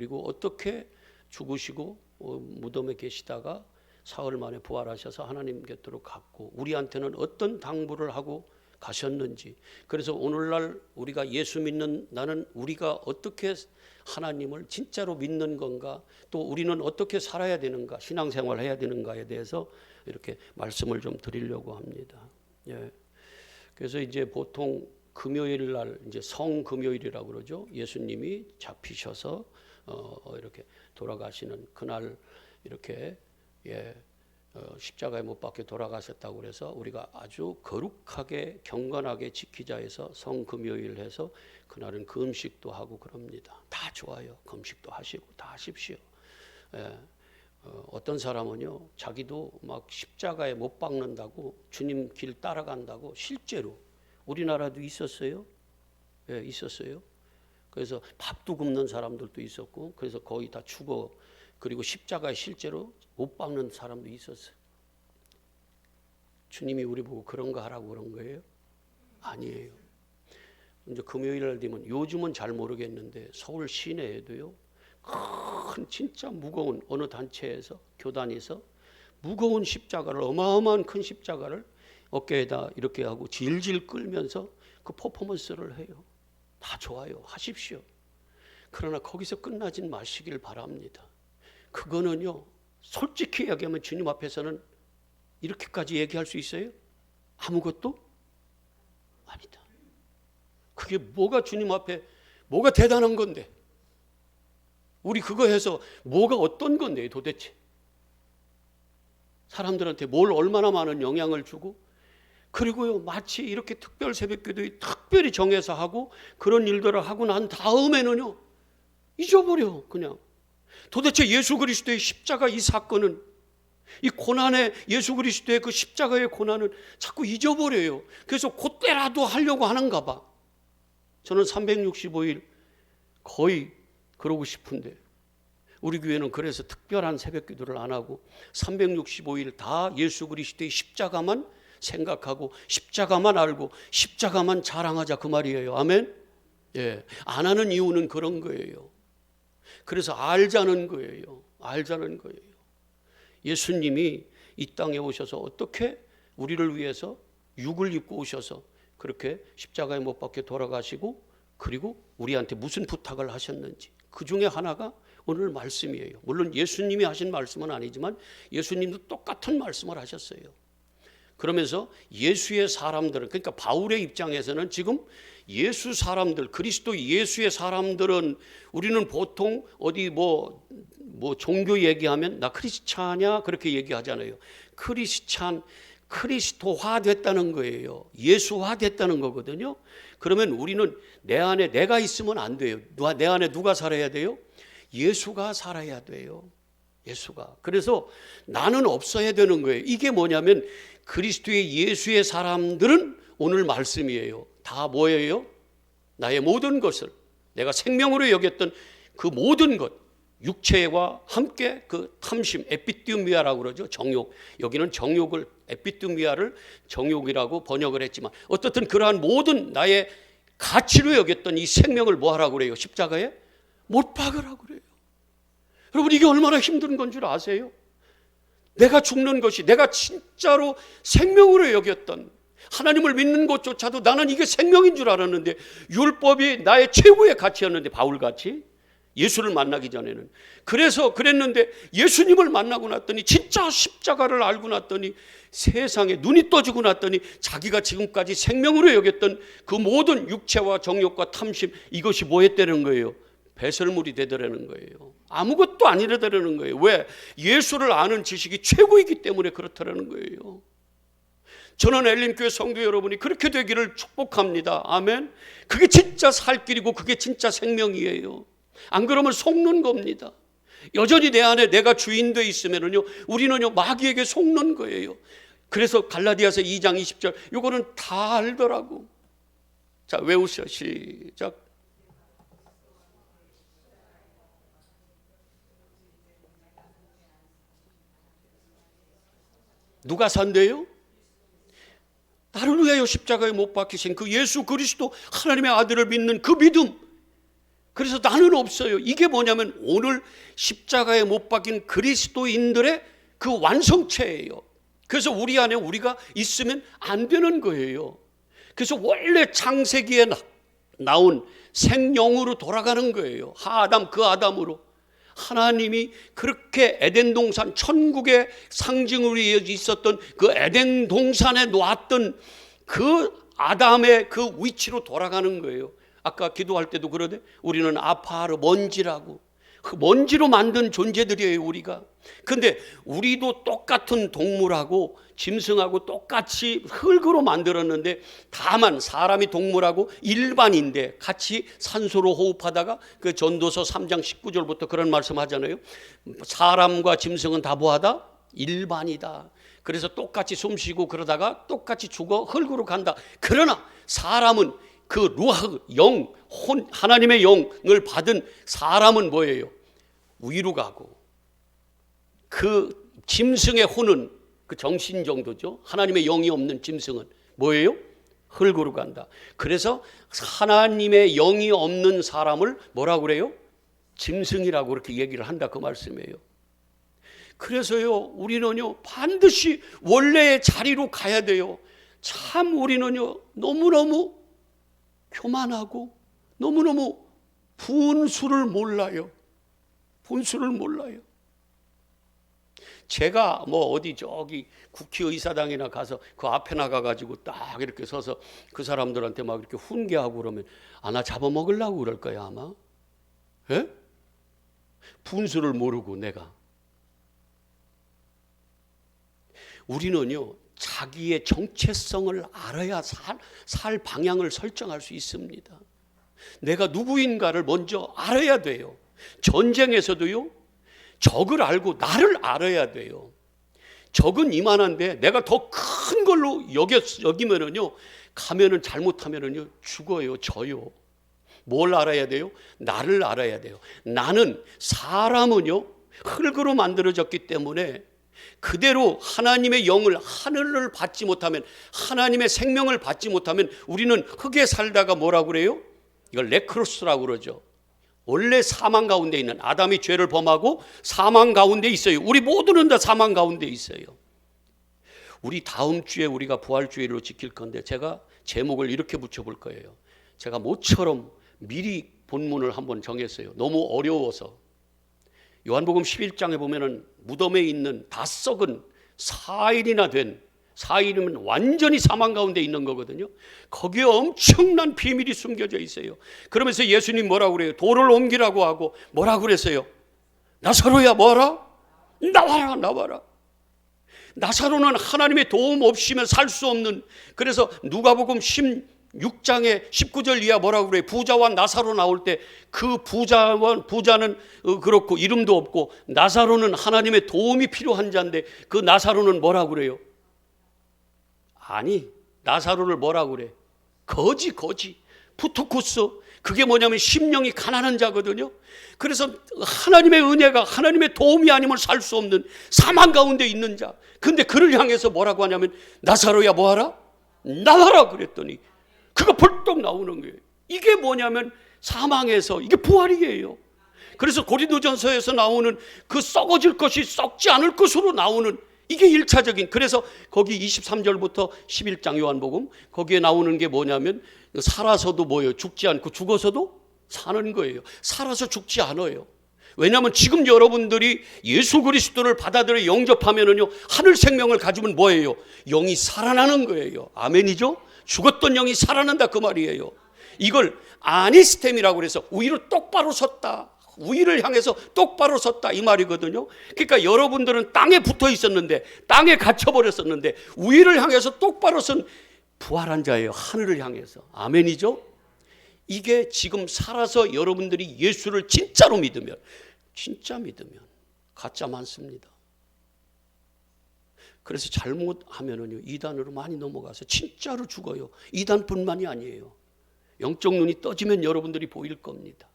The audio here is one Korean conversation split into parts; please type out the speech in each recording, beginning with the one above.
그리고 어떻게 죽으시고 무덤에 계시다가 사흘 만에 부활하셔서 하나님 곁으로 갔고 우리한테는 어떤 당부를 하고 가셨는지, 그래서 오늘날 우리가 예수 믿는 나는 우리가 어떻게 하나님을 진짜로 믿는 건가, 또 우리는 어떻게 살아야 되는가, 신앙생활을 해야 되는가에 대해서 이렇게 말씀을 좀 드리려고 합니다. 예. 그래서 이제 보통 금요일 날 이제 성금요일이라고 그러죠. 예수님이 잡히셔서 이렇게 돌아가시는 그날 이렇게 십자가에 못 박혀 돌아가셨다고 그래서 우리가 아주 거룩하게 경건하게 지키자 해서 성금요일 해서 그날은 금식도 하고 그럽니다. 다 좋아요. 금식도 하시고 다 하십시오. 어떤 사람은요 자기도 막 십자가에 못 박는다고 주님 길 따라간다고, 실제로 우리나라도 있었어요. 있었어요. 그래서 밥도 굶는 사람들도 있었고, 그래서 거의 다 죽어. 그리고 십자가에 실제로 못 박는 사람도 있었어요. 주님이 우리 보고 그런 거 하라고 그런 거예요? 아니에요. 이제 금요일 날 되면, 요즘은 잘 모르겠는데 서울 시내에도요 큰 진짜 무거운 어느 단체에서 교단에서 무거운 십자가를, 어마어마한 큰 십자가를 어깨에다 이렇게 하고 질질 끌면서 그 퍼포먼스를 해요. 다 좋아요. 하십시오. 그러나 거기서 끝나진 마시길 바랍니다. 그거는요 솔직히 얘기하면 주님 앞에서는 이렇게까지 얘기할 수 있어요? 아무것도 아니다. 그게 뭐가 주님 앞에 뭐가 대단한 건데, 우리 그거 해서 뭐가 어떤 건데 도대체, 사람들한테 뭘 얼마나 많은 영향을 주고, 그리고요 마치 이렇게 특별 새벽기도에 특별히 정해서 하고 그런 일들을 하고 난 다음에는요 잊어버려. 그냥 도대체 예수 그리스도의 십자가 이 사건은, 이 고난의 예수 그리스도의 그 십자가의 고난은 자꾸 잊어버려요. 그래서 그때라도 하려고 하는가 봐. 저는 365일 거의 그러고 싶은데 우리 교회는 그래서 특별한 새벽기도를 안 하고 365일 다 예수 그리스도의 십자가만 생각하고 십자가만 알고 십자가만 자랑하자 그 말이에요. 아멘. 안 하는 이유는 그런 거예요. 그래서 알자는 거예요. 알자는 거예요. 예수님이 이 땅에 오셔서 어떻게 우리를 위해서 육을 입고 오셔서 그렇게 십자가에 못 박혀 돌아가시고, 그리고 우리한테 무슨 부탁을 하셨는지, 그 중에 하나가 오늘 말씀이에요. 물론 예수님이 하신 말씀은 아니지만 예수님도 똑같은 말씀을 하셨어요. 그러면서 예수의 사람들은, 그러니까 바울의 입장에서는 지금 예수 사람들, 그리스도 예수의 사람들은, 우리는 보통 어디 뭐 종교 얘기하면 나 크리스찬이야 그렇게 얘기하잖아요. 크리스찬, 크리스토화 됐다는 거예요. 예수화 됐다는 거거든요. 그러면 우리는 내 안에 내가 있으면 안 돼요. 내 안에 누가 살아야 돼요? 예수가 살아야 돼요. 예수가. 그래서 나는 없어야 되는 거예요. 이게 뭐냐면 그리스도의 예수의 사람들은 오늘 말씀이에요. 다 뭐예요? 나의 모든 것을, 내가 생명으로 여겼던 그 모든 것, 육체와 함께 그 탐심, 에피디미아라고 그러죠. 정욕. 여기는 정욕을, 에피디미아를 정욕이라고 번역을 했지만 어떻든 그러한 모든 나의 가치로 여겼던 이 생명을 뭐 하라고 그래요? 십자가에 못 박으라고 그래요. 여러분 이게 얼마나 힘든 건 줄 아세요? 내가 죽는 것이, 내가 진짜로 생명으로 여겼던, 하나님을 믿는 것조차도 나는 이게 생명인 줄 알았는데, 율법이 나의 최고의 가치였는데, 바울같이 예수를 만나기 전에는 그래서 그랬는데, 예수님을 만나고 났더니, 진짜 십자가를 알고 났더니, 세상에 눈이 떠지고 났더니 자기가 지금까지 생명으로 여겼던 그 모든 육체와 정욕과 탐심, 이것이 뭐 했다는 거예요? 배설물이 되더라는 거예요. 아무것도 아니라더라는 거예요. 왜? 예수를 아는 지식이 최고이기 때문에 그렇다라는 거예요. 저는 엘림교회 성도 여러분이 그렇게 되기를 축복합니다. 아멘. 그게 진짜 살 길이고 그게 진짜 생명이에요. 안 그러면 속는 겁니다. 여전히 내 안에 내가 주인되어 있으면은요, 우리는요 마귀에게 속는 거예요. 그래서 갈라디아서 2장 20절 이거는 다 알더라고. 자, 외우셔. 시작. 누가 산대요? 나를 위하여 십자가에 못 박히신 그 예수 그리스도 하나님의 아들을 믿는 그 믿음, 그래서 나는 없어요. 이게 뭐냐면 오늘 십자가에 못 박힌 그리스도인들의 그 완성체예요. 그래서 우리 안에 우리가 있으면 안 되는 거예요. 그래서 원래 창세기에 나온 생명으로 돌아가는 거예요. 하아담 그 아담으로. 하나님이 그렇게 에덴 동산 천국의 상징으로 있었던 그 에덴 동산에 놓았던 그 아담의 그 위치로 돌아가는 거예요. 아까 기도할 때도 그러대. 우리는 아파하러 먼지라고. 그 먼지로 만든 존재들이에요, 우리가. 근데 우리도 똑같은 동물하고 짐승하고 똑같이 흙으로 만들었는데, 다만 사람이 동물하고 일반인데 같이 산소로 호흡하다가, 그 전도서 3장 19절부터 그런 말씀 하잖아요. 사람과 짐승은 다 뭐하다? 일반이다. 그래서 똑같이 숨쉬고 그러다가 똑같이 죽어 흙으로 간다. 그러나 사람은 그 루아, 영, 혼, 하나님의 영을 받은 사람은 뭐예요? 위로 가고, 그 짐승의 혼은 그 정신 정도죠. 하나님의 영이 없는 짐승은 뭐예요? 흙으로 간다. 그래서 하나님의 영이 없는 사람을 뭐라고 그래요? 짐승이라고 그렇게 얘기를 한다, 그 말씀이에요. 그래서요, 우리는요 반드시 원래의 자리로 가야 돼요. 참 우리는요 너무너무 교만하고 너무너무 분수를 몰라요. 분수를 몰라요. 제가 뭐 어디 저기 국회의사당이나 가서 그 앞에 나가가지고 딱 이렇게 서서 그 사람들한테 막 이렇게 훈계하고 그러면 나 잡아먹으려고 그럴 거야 아마. 예? 분수를 모르고 내가. 우리는요 자기의 정체성을 알아야 살 방향을 설정할 수 있습니다. 내가 누구인가를 먼저 알아야 돼요. 전쟁에서도요 적을 알고 나를 알아야 돼요. 적은 이만한데 내가 더 큰 걸로 여기면은요 가면은 잘못하면은요 죽어요, 져요. 뭘 알아야 돼요? 나를 알아야 돼요. 나는 사람은요 흙으로 만들어졌기 때문에 그대로 하나님의 영을, 하늘을 받지 못하면, 하나님의 생명을 받지 못하면 우리는 흙에 살다가 뭐라고 그래요? 이걸 네크로스라고 그러죠. 원래 사망 가운데 있는, 아담이 죄를 범하고 사망 가운데 있어요. 우리 모두는 다 사망 가운데 있어요. 우리 다음 주에 우리가 부활주의로 지킬 건데 제가 제목을 이렇게 붙여볼 거예요. 제가 모처럼 미리 본문을 한번 정했어요. 너무 어려워서. 요한복음 11장에 보면은 무덤에 있는 다 썩은 4일이나 된, 4일이면 완전히 사망 가운데 있는 거거든요. 거기에 엄청난 비밀이 숨겨져 있어요. 그러면서 예수님 뭐라고 그래요? 돌을 옮기라고 하고 뭐라고 그랬어요? 나사로야 뭐하라? 나와라, 나와라. 나사로는 하나님의 도움 없이면 살 수 없는, 그래서 누가복음 16장에 19절 이하 뭐라고 그래요? 부자와 나사로 나올 때 그 부자는 그렇고 이름도 없고 나사로는 하나님의 도움이 필요한 자인데 그 나사로는 뭐라고 그래요? 아니, 나사로를 뭐라고 그래? 거지, 푸토코스. 그게 뭐냐면 심령이 가난한 자거든요. 그래서 하나님의 은혜가, 하나님의 도움이 아니면 살 수 없는 사망 가운데 있는 자. 근데 그를 향해서 뭐라고 하냐면 나사로야 뭐하라? 나와라 그랬더니 그가 벌떡 나오는 거예요. 이게 뭐냐면 사망에서 이게 부활이에요. 그래서 고린도전서에서 나오는 그 썩어질 것이 썩지 않을 것으로 나오는 이게 1차적인, 그래서 거기 23절부터 11장 요한복음 거기에 나오는 게 뭐냐면 살아서도 뭐예요? 죽지 않고 죽어서도 사는 거예요. 살아서 죽지 않아요. 왜냐하면 지금 여러분들이 예수 그리스도를 받아들여 영접하면은요 하늘 생명을 가지면 뭐예요? 영이 살아나는 거예요. 아멘이죠? 죽었던 영이 살아난다 그 말이에요. 이걸 아니스템이라고 그래서 위로 똑바로 섰다, 위를 향해서 똑바로 섰다 이 말이거든요. 그러니까 여러분들은 땅에 붙어 있었는데, 땅에 갇혀버렸었는데 위를 향해서 똑바로 선 부활한 자예요. 하늘을 향해서. 아멘이죠? 이게 지금 살아서 여러분들이 예수를 진짜로 믿으면, 진짜 믿으면, 가짜 많습니다. 그래서 잘못하면은요 이단으로 많이 넘어가서 진짜로 죽어요. 이단뿐만이 아니에요. 영적 눈이 떠지면 여러분들이 보일 겁니다.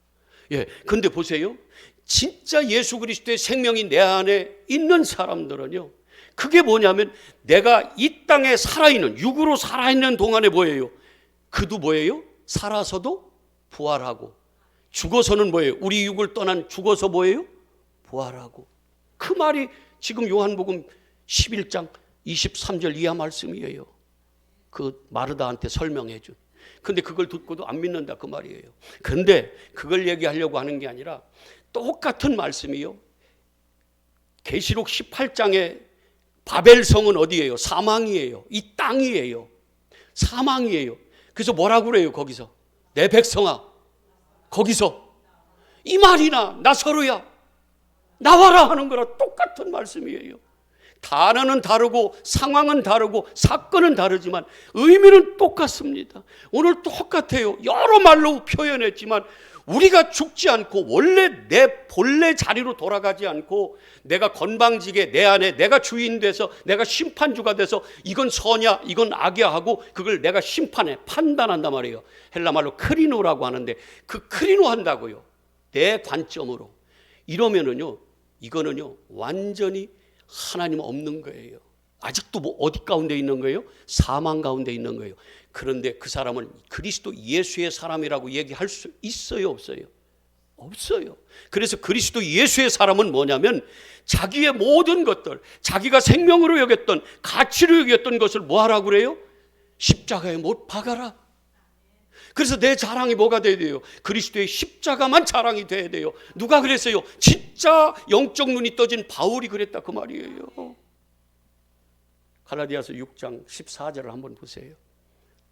예, 근데 보세요. 진짜 예수 그리스도의 생명이 내 안에 있는 사람들은요, 그게 뭐냐면 내가 이 땅에 살아있는, 육으로 살아있는 동안에 뭐예요? 그도 뭐예요? 살아서도 부활하고 죽어서는 뭐예요? 우리 육을 떠난 죽어서 뭐예요? 부활하고. 그 말이 지금 요한복음 11장 23절 이하 말씀이에요. 그 마르다한테 설명해 준. 근데 그걸 듣고도 안 믿는다 그 말이에요. 근데 그걸 얘기하려고 하는 게 아니라 똑같은 말씀이요. 계시록 18장에 바벨성은 어디예요? 사망이에요. 이 땅이에요. 사망이에요. 그래서 뭐라고 그래요 거기서? 내 백성아 거기서 이 말이나 나서로야 나와라 하는 거랑 똑같은 말씀이에요. 단어는 다르고 상황은 다르고 사건은 다르지만 의미는 똑같습니다. 오늘 똑같아요. 여러 말로 표현했지만 우리가 죽지 않고 원래 내 본래 자리로 돌아가지 않고 내가 건방지게 내 안에 내가 주인 돼서 내가 심판주가 돼서 이건 선이야 이건 악이야 하고 그걸 내가 심판해 판단한단 말이에요. 헬라말로 크리노라고 하는데 그 크리노 한다고요. 내 관점으로. 이러면은요 이거는요 완전히 하나님 없는 거예요. 아직도 뭐 어디 가운데 있는 거예요? 사망 가운데 있는 거예요. 그런데 그 사람은 그리스도 예수의 사람이라고 얘기할 수 있어요 없어요? 없어요. 그래서 그리스도 예수의 사람은 뭐냐면 자기의 모든 것들 자기가 생명으로 여겼던 가치로 여겼던 것을 뭐 하라고 그래요? 십자가에 못 박아라. 그래서 내 자랑이 뭐가 돼야 돼요? 그리스도의 십자가만 자랑이 돼야 돼요. 누가 그랬어요? 진짜 영적 눈이 떠진 바울이 그랬다 그 말이에요. 갈라디아서 6장 14절을 한번 보세요.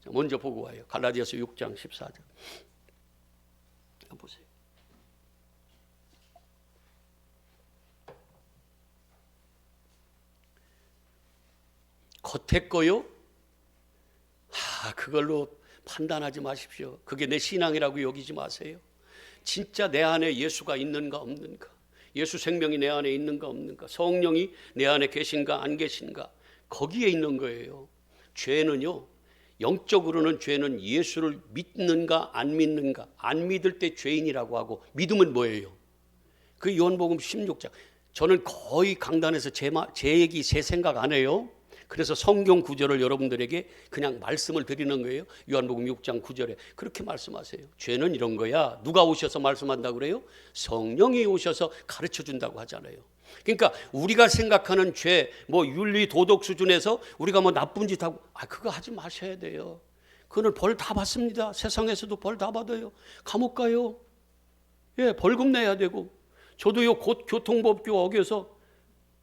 먼저 보고 와요. 갈라디아서 6장 14절 한번 보세요. 겉에 거요? 그걸로 판단하지 마십시오. 그게 내 신앙이라고 여기지 마세요. 진짜 내 안에 예수가 있는가 없는가, 예수 생명이 내 안에 있는가 없는가, 성령이 내 안에 계신가 안 계신가, 거기에 있는 거예요. 죄는요, 영적으로는 죄는 예수를 믿는가 안 믿는가, 안 믿을 때 죄인이라고 하고 믿으면 뭐예요? 그 요한복음 16장. 저는 거의 강단에서 제 얘기 제 생각 안 해요. 그래서 성경 구절을 여러분들에게 그냥 말씀을 드리는 거예요. 요한복음 6장 9절에 그렇게 말씀하세요. 죄는 이런 거야. 누가 오셔서 말씀한다고 그래요? 성령이 오셔서 가르쳐 준다고 하잖아요. 그러니까 우리가 생각하는 죄, 뭐 윤리 도덕 수준에서 우리가 뭐 나쁜 짓 하고 그거 하지 마셔야 돼요. 그거는 벌 다 받습니다. 세상에서도 벌 다 받아요. 감옥 가요. 예, 벌금 내야 되고. 저도요 곧 교통법규 어겨서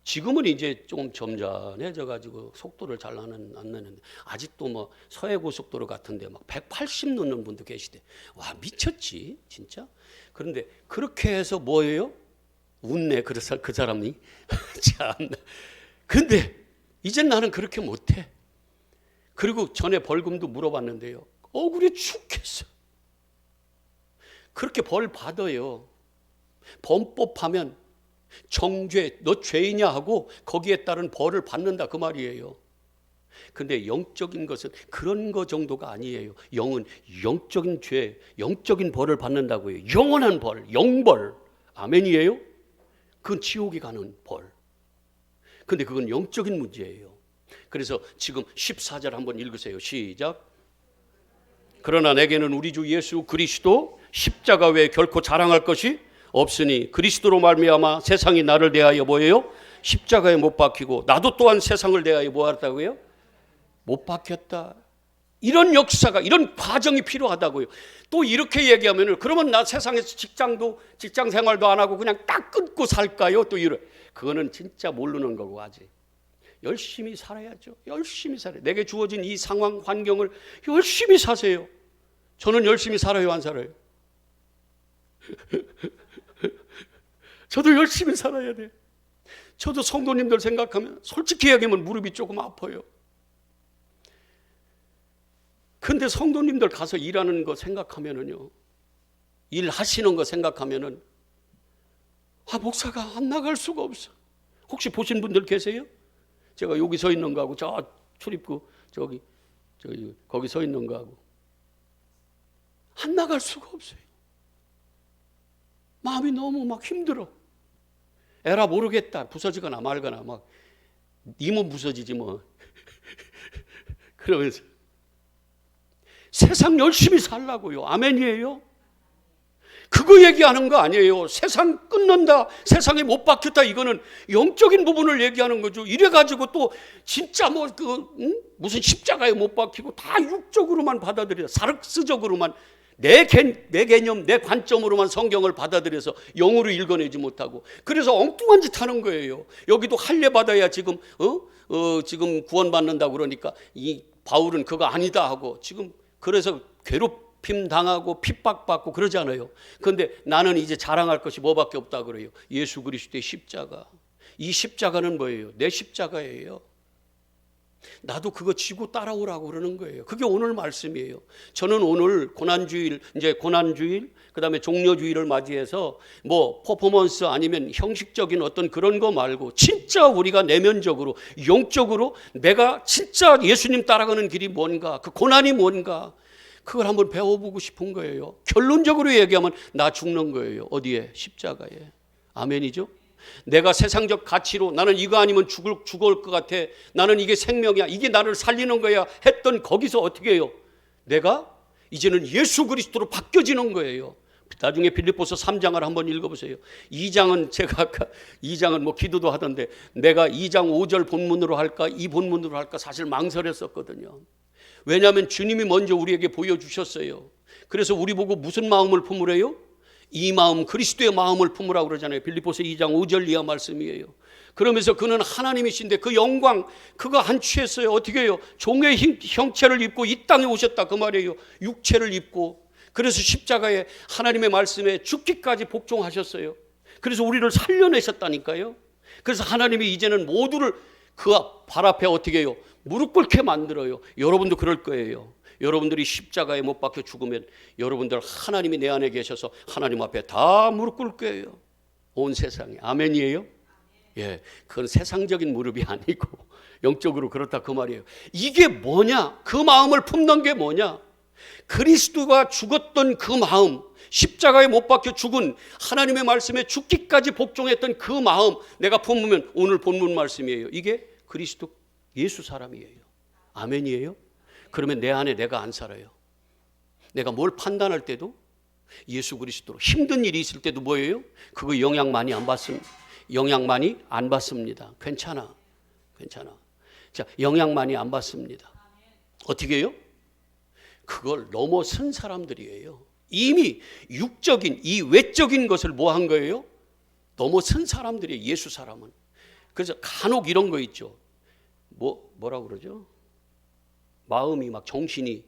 지금은 이제 좀 점잖해져 가지고 속도를 잘 안 내는데 아직도 뭐 서해고속도로 같은데 막 180 넣는 분도 계시대. 와 미쳤지 진짜. 그런데 그렇게 해서 뭐예요? 웃네 그래서 그 사람이 참. 근데 이젠 나는 그렇게 못해. 그리고 전에 벌금도 물어봤는데요 억울해 죽겠어. 그렇게 벌 받아요. 범법하면 정죄, 너 죄이냐 하고 거기에 따른 벌을 받는다 그 말이에요. 근데 영적인 것은 그런 거 정도가 아니에요. 영은 영적인 죄, 영적인 벌을 받는다고요. 영원한 벌, 영벌. 아멘이에요? 그건 지옥에 가는 벌. 근데 그건 영적인 문제예요. 그래서 지금 14절 한번 읽으세요. 시작. 그러나 내게는 우리 주 예수 그리스도 십자가 외에 결코 자랑할 것이 없으니 그리스도로 말미암아 세상이 나를 대하여 뭐예요? 십자가에 못 박히고 나도 또한 세상을 대하여 뭐 했다고요? 못 박혔다. 이런 역사가 이런 과정이 필요하다고요. 또 이렇게 얘기하면 그러면 나 세상에서 직장 생활도 안 하고 그냥 딱 끊고 살까요? 또 이런 그거는 진짜 모르는 거고 아직 열심히 살아야죠. 열심히 살아요. 내게 주어진 이 상황 환경을 열심히 사세요. 저는 열심히 살아요 안 살아요? 저도 열심히 살아야 돼. 저도 성도님들 생각하면 솔직히 얘기하면 무릎이 조금 아파요. 근데 성도님들 가서 일하는 거 생각하면은요, 일하시는 거 생각하면은 목사가 안 나갈 수가 없어. 혹시 보신 분들 계세요? 제가 여기 서 있는 거하고 저 출입구 저기 거기 서 있는 거하고 안 나갈 수가 없어요. 마음이 너무 막 힘들어. 에라 모르겠다. 부서지거나 말거나 막 니몸 부서지지 뭐. 그러면서 세상 열심히 살라고요. 아멘이에요. 그거 얘기하는 거 아니에요. 세상 끊는다, 세상에 못 박혔다, 이거는 영적인 부분을 얘기하는 거죠. 이래가지고 또 진짜 무슨 십자가에 못 박히고 다 육적으로만 받아들여, 사르스적으로만 내 개념, 내 관점으로만 성경을 받아들여서 영으로 읽어내지 못하고, 그래서 엉뚱한 짓 하는 거예요. 여기도 할례 받아야 지금 지금 구원받는다고 그러니까 이 바울은 그거 아니다 하고 지금 그래서 괴롭힘 당하고 핍박받고 그러잖아요. 그런데 나는 이제 자랑할 것이 뭐밖에 없다 그래요. 예수 그리스도의 십자가. 이 십자가는 뭐예요? 내 십자가예요. 나도 그거 지고 따라오라고 그러는 거예요. 그게 오늘 말씀이에요. 저는 오늘 고난주일, 그다음에 종려주일을 맞이해서 뭐 퍼포먼스 아니면 형식적인 어떤 그런 거 말고 진짜 우리가 내면적으로 영적으로 내가 진짜 예수님 따라가는 길이 뭔가, 그 고난이 뭔가, 그걸 한번 배워보고 싶은 거예요. 결론적으로 얘기하면 나 죽는 거예요. 어디에? 십자가에. 아멘이죠? 내가 세상적 가치로 나는 이거 아니면 죽을 것 같아, 나는 이게 생명이야, 이게 나를 살리는 거야 했던 거기서 어떻게 해요? 내가 이제는 예수 그리스도로 바뀌어지는 거예요. 나중에 빌립보서 3장을 한번 읽어보세요. 2장은 제가 아까 2장은 뭐 기도도 하던데 내가 2장 5절 본문으로 할까 이 본문으로 할까 사실 망설였었거든요. 왜냐하면 주님이 먼저 우리에게 보여주셨어요. 그래서 우리 보고 무슨 마음을 품으래요? 이 마음, 그리스도의 마음을 품으라고 그러잖아요. 빌립보서 2장 5절 이하 말씀이에요. 그러면서 그는 하나님이신데 그 영광 그거 안 취했어요. 어떻게 해요? 종의 형체를 입고 이 땅에 오셨다 그 말이에요. 육체를 입고. 그래서 십자가에 하나님의 말씀에 죽기까지 복종하셨어요. 그래서 우리를 살려내셨다니까요. 그래서 하나님이 이제는 모두를 그 발 앞에 어떻게 해요? 무릎 꿇게 만들어요. 여러분도 그럴 거예요. 여러분들이 십자가에 못 박혀 죽으면 여러분들 하나님이 내 안에 계셔서 하나님 앞에 다 무릎 꿇을 거예요. 온 세상에. 아멘이에요? 예, 그건 세상적인 무릎이 아니고 영적으로 그렇다 그 말이에요. 이게 뭐냐? 그 마음을 품는 게 뭐냐? 그리스도가 죽었던 그 마음, 십자가에 못 박혀 죽은 하나님의 말씀에 죽기까지 복종했던 그 마음 내가 품으면 오늘 본문 말씀이에요. 이게 그리스도 예수 사람이에요. 아멘이에요? 그러면 내 안에 내가 안 살아요. 내가 뭘 판단할 때도 예수 그리스도로, 힘든 일이 있을 때도 뭐예요? 그거 영향 많이 안 받습니다. 영향 많이 안 받습니다. 괜찮아. 자, 영향 많이 안 받습니다. 어떻게 해요? 그걸 넘어선 사람들이에요. 이미 육적인 이 외적인 것을 뭐 한 거예요? 넘어선 사람들이에요. 예수 사람은. 그래서 간혹 이런 거 있죠. 뭐라고 그러죠? 마음이 막 정신이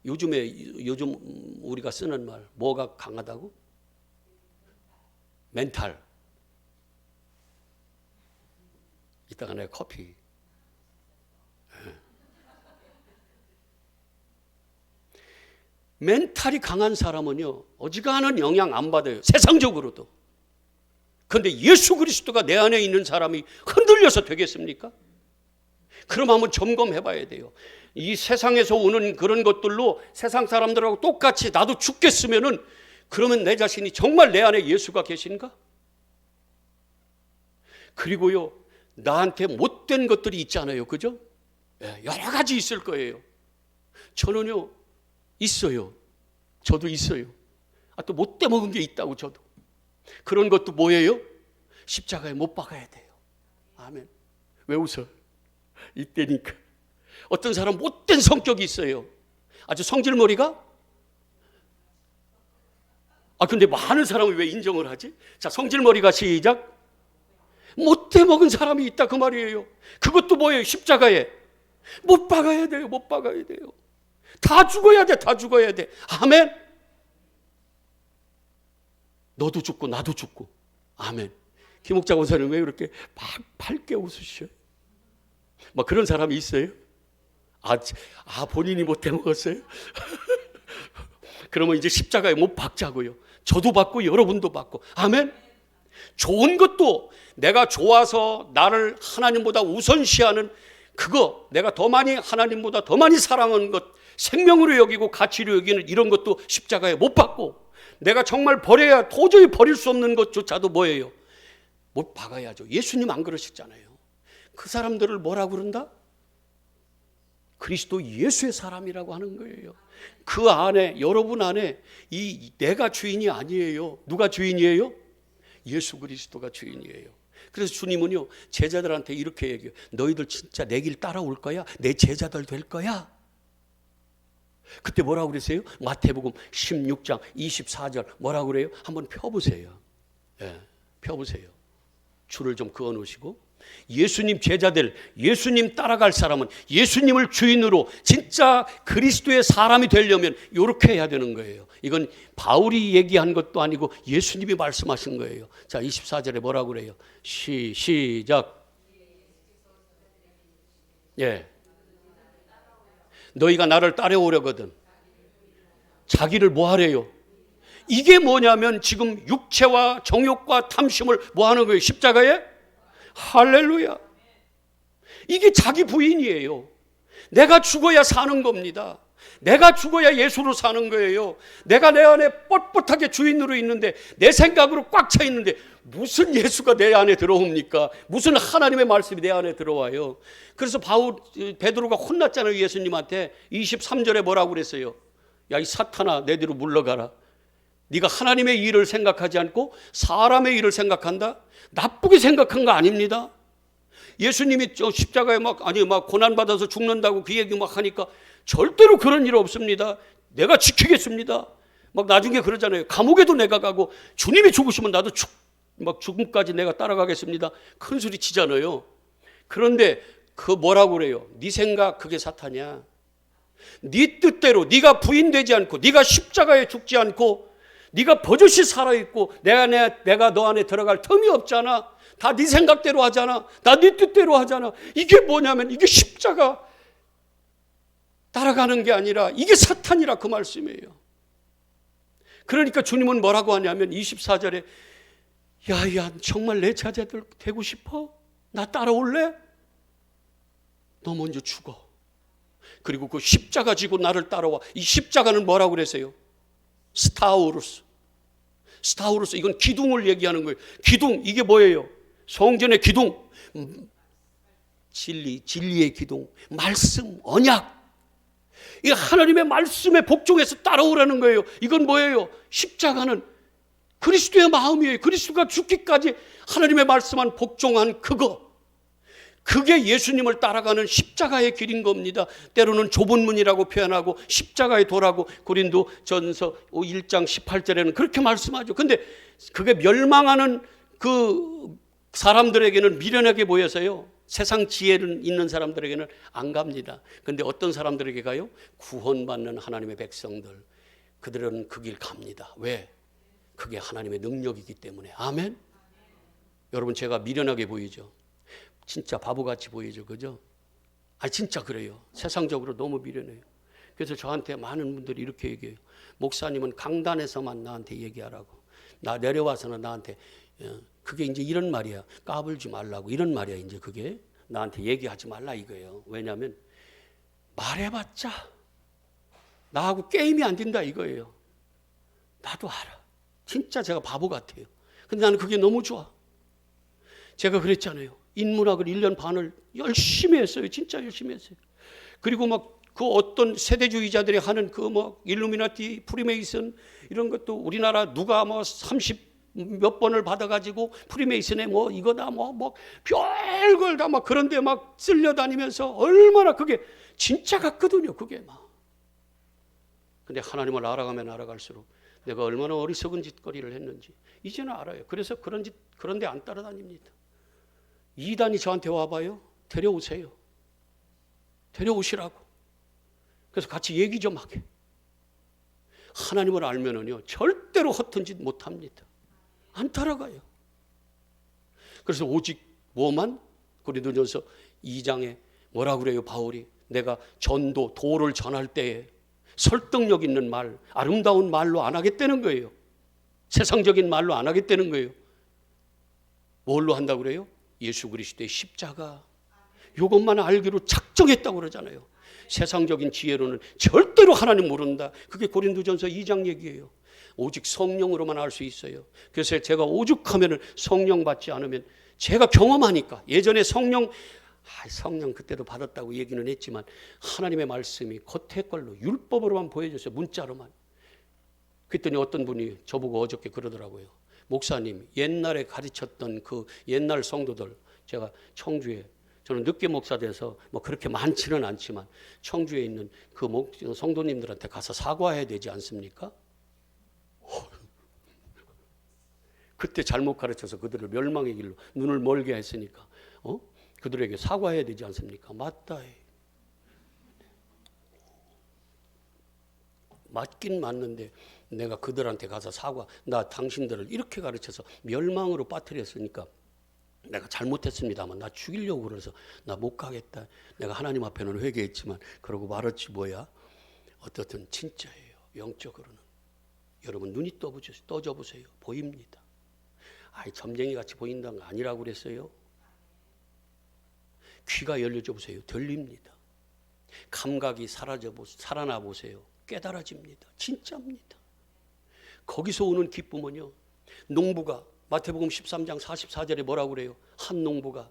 요즘 우리가 쓰는 말 뭐가 강하다고? 멘탈. 이따가 내가 커피. 멘탈이 강한 사람은요 어지간한 영향 안 받아요. 세상적으로도. 그런데 예수 그리스도가 내 안에 있는 사람이 흔들려서 되겠습니까? 그럼 한번 점검해 봐야 돼요. 이 세상에서 오는 그런 것들로 세상 사람들하고 똑같이 나도 죽겠으면은 그러면 내 자신이 정말 내 안에 예수가 계신가? 그리고요 나한테 못된 것들이 있잖아요. 그죠? 여러 가지 있을 거예요. 저는요 있어요. 저도 있어요. 또 못돼 먹은 게 있다고 저도. 그런 것도 뭐예요? 십자가에 못 박아야 돼요. 아멘. 왜 웃어? 이때니까. 어떤 사람 못된 성격이 있어요. 아주 성질머리가? 근데 많은 사람이 왜 인정을 하지? 자, 성질머리가 시작. 못돼 먹은 사람이 있다 그 말이에요. 그것도 뭐예요? 십자가에 못 박아야 돼요. 못 박아야 돼요. 다 죽어야 돼. 다 죽어야 돼. 아멘. 너도 죽고 나도 죽고. 아멘. 김옥자 권사님 왜 이렇게 밝게 웃으셔요? 막 그런 사람이 있어요? 본인이 못 해먹었어요? 그러면 이제 십자가에 못 박자고요. 저도 받고 여러분도 받고. 아멘. 좋은 것도 내가 좋아서 나를 하나님보다 우선시하는 그거, 내가 더 많이 하나님보다 더 많이 사랑하는 것, 생명으로 여기고 가치로 여기는 이런 것도 십자가에 못 박고, 내가 정말 버려야 도저히 버릴 수 없는 것조차도 뭐예요? 못 박아야죠. 예수님 안 그러셨잖아요. 그 사람들을 뭐라고 그런다? 그리스도 예수의 사람이라고 하는 거예요. 그 안에, 여러분 안에 이 내가 주인이 아니에요. 누가 주인이에요? 예수 그리스도가 주인이에요. 그래서 주님은요, 제자들한테 이렇게 얘기해요. 너희들 진짜 내 길 따라올 거야? 내 제자들 될 거야? 그때 뭐라고 그랬어요? 마태복음 16장 24절 뭐라고 그래요? 한번 펴보세요. 예, 펴보세요. 줄을 좀 그어 놓으시고, 예수님 제자들, 예수님 따라갈 사람은 예수님을 주인으로 진짜 그리스도의 사람이 되려면 이렇게 해야 되는 거예요. 이건 바울이 얘기한 것도 아니고 예수님이 말씀하신 거예요. 자, 24절에 뭐라고 그래요? 시작. 예. 너희가 나를 따라오려거든 자기를 뭐 하래요? 이게 뭐냐면 지금 육체와 정욕과 탐심을 뭐 하는 거예요? 십자가에? 할렐루야. 이게 자기 부인이에요. 내가 죽어야 사는 겁니다. 내가 죽어야 예수로 사는 거예요. 내가 내 안에 뻣뻣하게 주인으로 있는데, 내 생각으로 꽉 차 있는데 무슨 예수가 내 안에 들어옵니까? 무슨 하나님의 말씀이 내 안에 들어와요? 그래서 베드로가 혼났잖아요. 예수님한테 23절에 뭐라고 그랬어요? 야, 이 사탄아, 내 뒤로 물러가라. 네가 하나님의 일을 생각하지 않고 사람의 일을 생각한다? 나쁘게 생각한 거 아닙니다. 예수님이 십자가에 막 고난받아서 죽는다고 그 얘기 막 하니까 절대로 그런 일 없습니다. 내가 지키겠습니다. 막 나중에 그러잖아요. 감옥에도 내가 가고 주님이 죽으시면 나도 죽음까지 내가 따라가겠습니다. 큰 소리 치잖아요. 그런데 그 뭐라고 그래요? 네 생각 그게 사탄이야. 네 뜻대로 네가 부인되지 않고 네가 십자가에 죽지 않고 네가 버젓이 살아있고 내가 너 안에 들어갈 틈이 없잖아. 다 네 생각대로 하잖아. 다 네 뜻대로 하잖아. 이게 뭐냐면 이게 십자가 따라가는 게 아니라 이게 사탄이라 그 말씀이에요. 그러니까 주님은 뭐라고 하냐면 24절에 야 정말 내 자제들 되고 싶어? 나 따라올래? 너 먼저 죽어. 그리고 그 십자가 지고 나를 따라와. 이 십자가는 뭐라고 그랬어요? 스타우루스. 이건 기둥을 얘기하는 거예요. 기둥, 이게 뭐예요? 성전의 기둥. 진리의 기둥. 말씀, 언약. 이 하나님의 말씀에 복종해서 따라오라는 거예요. 이건 뭐예요? 십자가는 그리스도의 마음이에요. 그리스도가 죽기까지 하나님의 말씀만 복종한 그거. 그게 예수님을 따라가는 십자가의 길인 겁니다. 때로는 좁은 문이라고 표현하고 십자가의 도라고 고린도전서 1장 18절에는 그렇게 말씀하죠. 근데 그게 멸망하는 그 사람들에게는 미련하게 보여서요. 세상 지혜는 있는 사람들에게는 안 갑니다. 근데 어떤 사람들에게 가요? 구원받는 하나님의 백성들. 그들은 그 길 갑니다. 왜? 그게 하나님의 능력이기 때문에. 아멘? 여러분, 제가 미련하게 보이죠? 진짜 바보같이 보이죠, 그죠? 진짜 그래요. 세상적으로 너무 미련해요. 그래서 저한테 많은 분들이 이렇게 얘기해요. 목사님은 강단에서만 나한테 얘기하라고. 나 내려와서는 나한테 그게 이제 이런 말이야. 까불지 말라고 이런 말이야. 이제 그게 나한테 얘기하지 말라 이거예요. 왜냐하면 말해봤자 나하고 게임이 안 된다 이거예요. 나도 알아. 진짜 제가 바보 같아요. 근데 나는 그게 너무 좋아. 제가 그랬잖아요. 인문학을 1년 반을 열심히 했어요. 진짜 열심히 했어요. 그리고 막 그 어떤 세대주의자들이 하는 그 뭐 일루미나티, 프리메이슨 이런 것도 우리나라 누가 뭐 30 몇 번을 받아가지고 프리메이슨에 뭐 이거다 뭐 별걸 다 막 그런데 막 쓸려다니면서 얼마나 그게 진짜 같거든요. 그게 막. 근데 하나님을 알아가면 알아갈수록 내가 얼마나 어리석은 짓거리를 했는지 이제는 알아요. 그래서 그런 데 안 따라다닙니다. 이단이 저한테 와봐요. 데려오세요. 데려오시라고. 그래서 같이 얘기 좀 하게. 하나님을 알면은요 절대로 허튼 짓 못합니다. 안 따라가요. 그래서 오직 뭐만? 고린도전서 2장에 뭐라고 그래요? 바울이 내가 도를 전할 때에 설득력 있는 말, 아름다운 말로 안 하겠다는 거예요. 세상적인 말로 안 하겠다는 거예요. 뭘로 한다고 그래요? 예수 그리스도의 십자가. 이것만 알기로 작정했다고 그러잖아요. 세상적인 지혜로는 절대로 하나님 모른다. 그게 고린도전서 2장 얘기예요. 오직 성령으로만 알 수 있어요. 그래서 제가 오죽하면 성령 받지 않으면 제가 경험하니까 예전에 성령 성령 그때도 받았다고 얘기는 했지만 하나님의 말씀이 겉에 걸로 율법으로만 보여줬어요. 문자로만. 그랬더니 어떤 분이 저보고 어저께 그러더라고요. 목사님, 옛날에 가르쳤던 그 옛날 성도들, 제가 청주에, 저는 늦게 목사 돼서 뭐 그렇게 많지는 않지만 청주에 있는 그 성도님들한테 가서 사과해야 되지 않습니까? 그때 잘못 가르쳐서 그들을 멸망의 길로 눈을 멀게 했으니까 그들에게 사과해야 되지 않습니까? 맞다. 맞긴 맞는데 내가 그들한테 가서 나 당신들을 이렇게 가르쳐서 멸망으로 빠뜨렸으니까 내가 잘못했습니다만 나 죽이려고 그래서 나 못 가겠다. 내가 하나님 앞에는 회개했지만 그러고 말았지 뭐야. 어떻든 진짜예요. 영적으로는. 여러분 눈이 떠져 보세요. 보입니다. 점쟁이 같이 보인다는 거 아니라고 그랬어요. 귀가 열려져 보세요. 들립니다. 감각이 살아나 보세요. 깨달아집니다. 진짜입니다. 거기서 오는 기쁨은요. 농부가 마태복음 13장 44절에 뭐라고 그래요? 한 농부가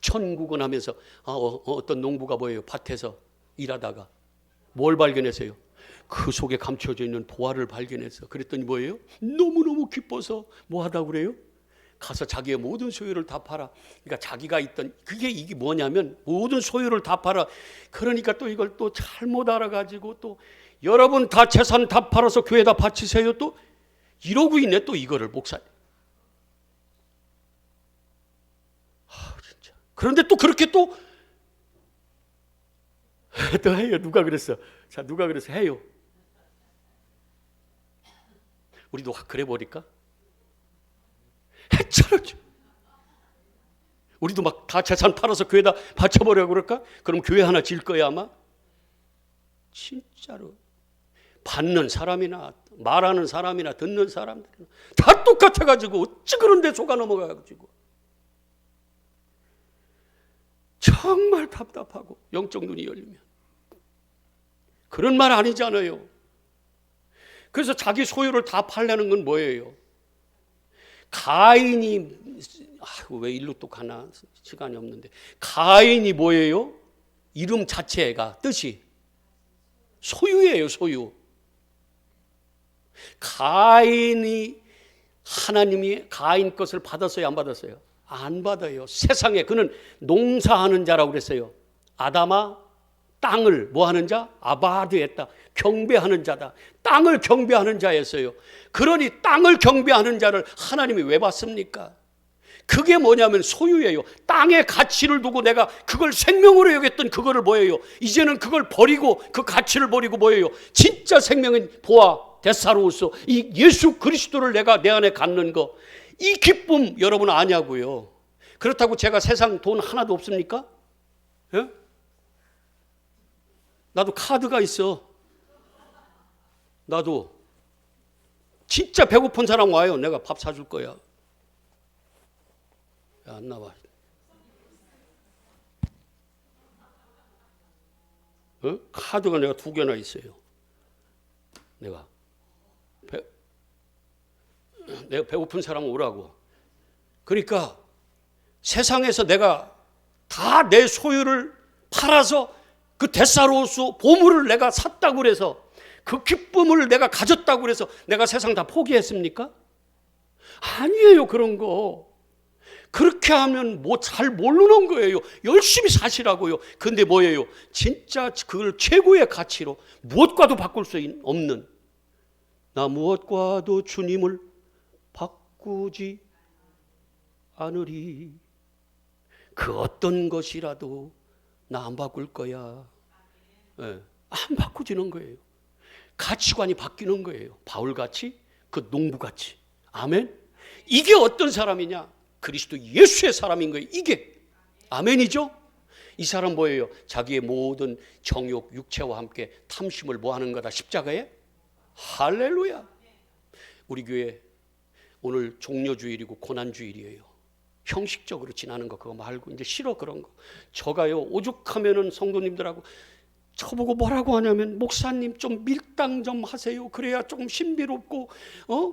천국은 하면서 어떤 농부가 뭐예요? 밭에서 일하다가 뭘 발견했어요? 그 속에 감춰져 있는 보화를 발견해서 그랬더니 뭐예요? 너무너무 기뻐서 뭐 하다고 그래요? 가서 자기의 모든 소유를 다 팔아. 그러니까 자기가 있던 이게 뭐냐면 모든 소유를 다 팔아. 그러니까 또 이걸 또 잘못 알아가지고 또 여러분 다 재산 다 팔아서 교회에다 바치세요. 또 이러고 있네. 또 이거를 목사님. 진짜. 그런데 또 그렇게 또 해요. 누가 그랬어? 자, 누가 그래서 해요. 우리도 그래 버릴까? 했잖아. 우리도 막 다 재산 팔아서 교회에다 바쳐버려 그럴까? 그럼 교회 하나 질 거야 아마? 진짜로. 받는 사람이나 말하는 사람이나 듣는 사람들은 다 똑같아가지고 어찌 그런 데 속아 넘어가가지고 정말 답답하고 영적 눈이 열리면 그런 말 아니잖아요. 그래서 자기 소유를 다 팔려는 건 뭐예요? 가인이 왜 일로 또 가나 시간이 없는데 가인이 뭐예요? 이름 자체가 뜻이 소유예요. 소유. 가인이 하나님이 가인 것을 받았어요? 안 받았어요? 안 받아요. 세상에 그는 농사하는 자라고 그랬어요. 아담아 땅을 뭐 하는 자? 아바드했다. 경배하는 자다. 땅을 경배하는 자였어요. 그러니 땅을 경배하는 자를 하나님이 왜 받습니까? 그게 뭐냐면 소유예요. 땅의 가치를 두고 내가 그걸 생명으로 여겼던 그거를 뭐예요? 이제는 그걸 버리고 그 가치를 버리고 뭐예요? 진짜 생명인 보아 데사로우스 이 예수 그리스도를 내가 내 안에 갖는 거, 이 기쁨 여러분 아냐고요. 그렇다고 제가 세상 돈 하나도 없습니까? 예? 나도 카드가 있어. 나도 진짜 배고픈 사람 와요. 내가 밥 사줄 거야. 야, 안 나와. 카드가 내가 2개나 있어요. 내가 배고픈 사람 오라고. 그러니까 세상에서 내가 다 내 소유를 팔아서 그 데사로우스 보물을 내가 샀다고 그래서 그 기쁨을 내가 가졌다고 그래서 내가 세상 다 포기했습니까? 아니에요. 그런 거. 그렇게 하면 뭐 잘 모르는 거예요. 열심히 사시라고요. 근데 뭐예요? 진짜 그걸 최고의 가치로 무엇과도 바꿀 수 없는, 나 무엇과도 주님을 바꾸지 않으리. 그 어떤 것이라도 나 안 바꿀 거야. 네, 안 바꾸지는 거예요. 가치관이 바뀌는 거예요. 바울같이, 그 농부같이. 아멘. 이게 어떤 사람이냐? 그리스도 예수의 사람인 거예요. 이게 아멘이죠. 이 사람 뭐예요? 자기의 모든 정욕, 육체와 함께 탐심을 뭐 하는 거다? 십자가에? 할렐루야. 우리 교회 오늘 종려주일이고 고난주일이에요. 형식적으로 지나는 거 그거 말고 이제 싫어 그런 거. 저가요 오죽하면은 성도님들하고 저보고 뭐라고 하냐면, 목사님 좀 밀당 좀 하세요. 그래야 조금 신비롭고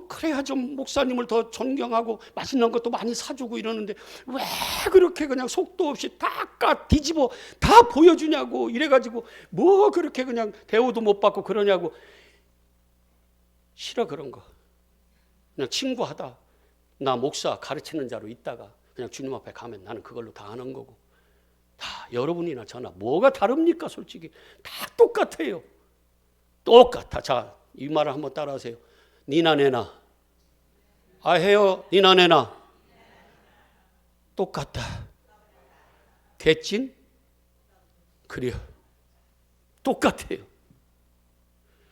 그래야 좀 목사님을 더 존경하고 맛있는 것도 많이 사주고 이러는데 왜 그렇게 그냥 속도 없이 다 뒤집어 다 보여주냐고 이래가지고 뭐 그렇게 그냥 대우도 못 받고 그러냐고. 싫어 그런 거. 그냥 친구하다 나 목사 가르치는 자로 있다가 그냥 주님 앞에 가면 나는 그걸로 다 하는 거고. 다 여러분이나 저나 뭐가 다릅니까? 솔직히 다 똑같아요. 똑같아. 자, 이 말을 한번 따라하세요. 니나 내나. 아 해요. 니나 내나. 똑같다. 개찐? 그래요. 똑같아요.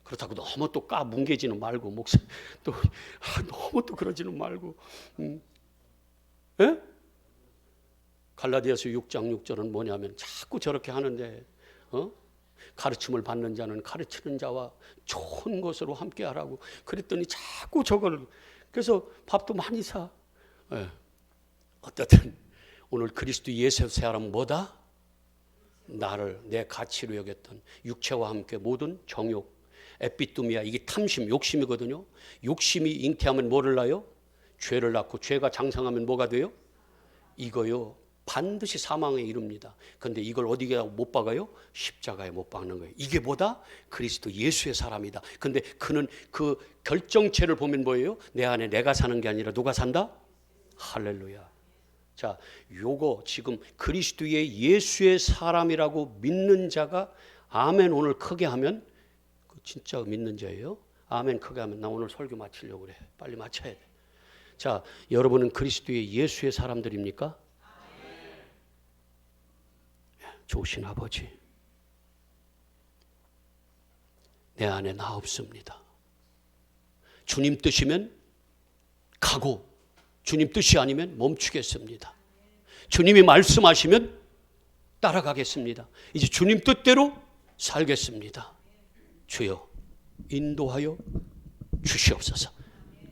그렇다고 너무 또 뭉개지는 말고 목사 또 너무 또 그러지는 말고. 예? 갈라디아서 6장 6절은 뭐냐면 자꾸 저렇게 하는데 가르침을 받는 자는 가르치는 자와 좋은 것으로 함께 하라고 그랬더니 자꾸 저걸. 그래서 밥도 많이 사. 예. 어떻든 오늘 그리스도 예수의 사람은 뭐다? 나를 내 가치로 여겼던 육체와 함께 모든 정욕 에피뚜미아, 이게 탐심 욕심이거든요. 욕심이 잉태하면 뭐를 낳아요? 죄를 낳고 죄가 장성하면 뭐가 돼요? 이거요 반드시 사망에 이릅니다. 그런데 이걸 어디에 못 박아요? 십자가에 못 박는 거예요. 이게 뭐다? 그리스도 예수의 사람이다. 그런데 그는 그 결정체를 보면 뭐예요? 내 안에 내가 사는 게 아니라 누가 산다? 할렐루야. 자, 요거 지금 그리스도의 예수의 사람이라고 믿는 자가 아멘 오늘 크게 하면 진짜 믿는 자예요. 아멘 크게 하면 나 오늘 설교 마치려고 그래. 빨리 마쳐야 돼. 자, 여러분은 그리스도의 예수의 사람들입니까? 좋으신 아버지, 내 안에 나 없습니다. 주님 뜻이면 가고 주님 뜻이 아니면 멈추겠습니다. 주님이 말씀하시면 따라가겠습니다. 이제 주님 뜻대로 살겠습니다. 주여 인도하여 주시옵소서.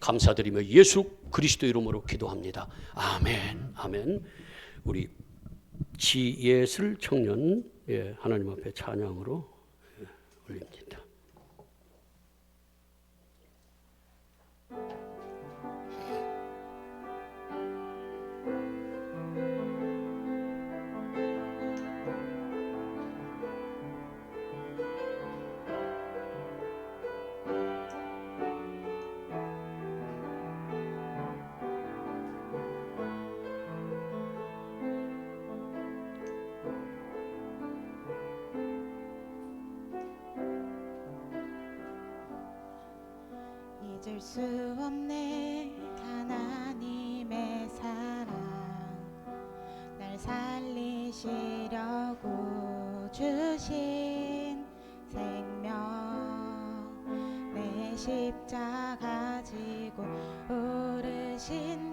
감사드리며 예수 그리스도 이름으로 기도합니다. 아멘. 아멘. 우리 지예슬 청년 하나님 앞에 찬양으로 올립니다. 잊을 수 없네 하나님의 사랑 날 살리시려고 주신 생명 내 십자가 지고 오르신